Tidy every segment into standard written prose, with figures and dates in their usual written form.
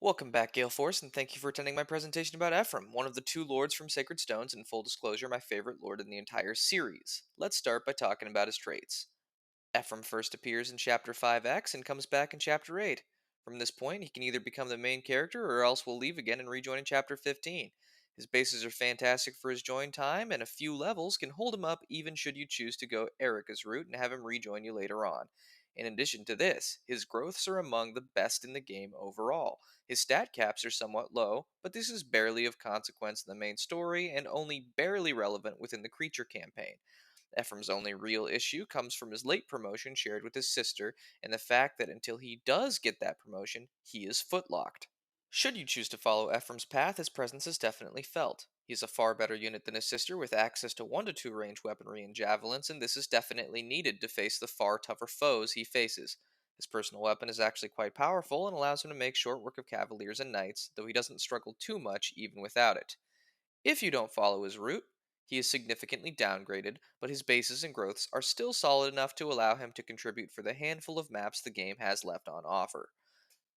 Welcome back, Gale Force, and thank you for attending my presentation about Ephraim, one of the two lords from Sacred Stones, and full disclosure, my favorite lord in the entire series. Let's start by talking about his traits. Ephraim first appears in Chapter 5X and comes back in Chapter 8. From this point, he can either become the main character or else will leave again and rejoin in Chapter 15. His bases are fantastic for his join time, and a few levels can hold him up even should you choose to go Erica's route and have him rejoin you later on. In addition to this, his growths are among the best in the game overall. His stat caps are somewhat low, but this is barely of consequence in the main story and only barely relevant within the creature campaign. Ephraim's only real issue comes from his late promotion shared with his sister, and the fact that until he does get that promotion, he is footlocked. Should you choose to follow Ephraim's path, his presence is definitely felt. He is a far better unit than his sister, with access to 1 to 2 range weaponry and javelins, and this is definitely needed to face the far tougher foes he faces. His personal weapon is actually quite powerful and allows him to make short work of cavaliers and knights, though he doesn't struggle too much even without it. If you don't follow his route, he is significantly downgraded, but his bases and growths are still solid enough to allow him to contribute for the handful of maps the game has left on offer.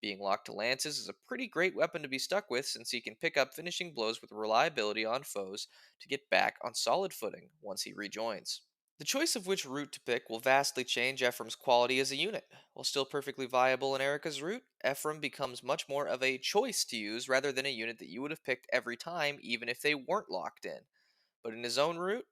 Being locked to lances is a pretty great weapon to be stuck with since he can pick up finishing blows with reliability on foes to get back on solid footing once he rejoins. The choice of which route to pick will vastly change Ephraim's quality as a unit. While still perfectly viable in Erica's route, Ephraim becomes much more of a choice to use rather than a unit that you would have picked every time even if they weren't locked in. But in his own route,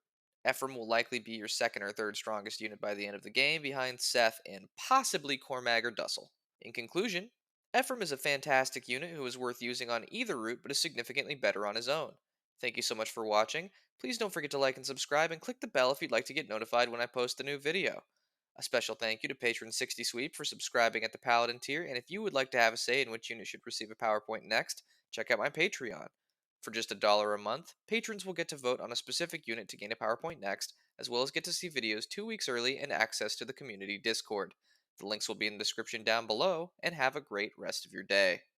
Ephraim will likely be your second or third strongest unit by the end of the game behind Seth and possibly Cormag or Dussel. In conclusion, Ephraim is a fantastic unit who is worth using on either route but is significantly better on his own. Thank you so much for watching. Please don't forget to like and subscribe and click the bell if you'd like to get notified when I post a new video. A special thank you to patron 60 Sweep for subscribing at the Paladin tier, and if you would like to have a say in which unit should receive a PowerPoint next, check out my Patreon. For just $1 a month, patrons will get to vote on a specific unit to gain a PowerPoint next, as well as get to see videos 2 weeks early and access to the community Discord. The links will be in the description down below, and have a great rest of your day.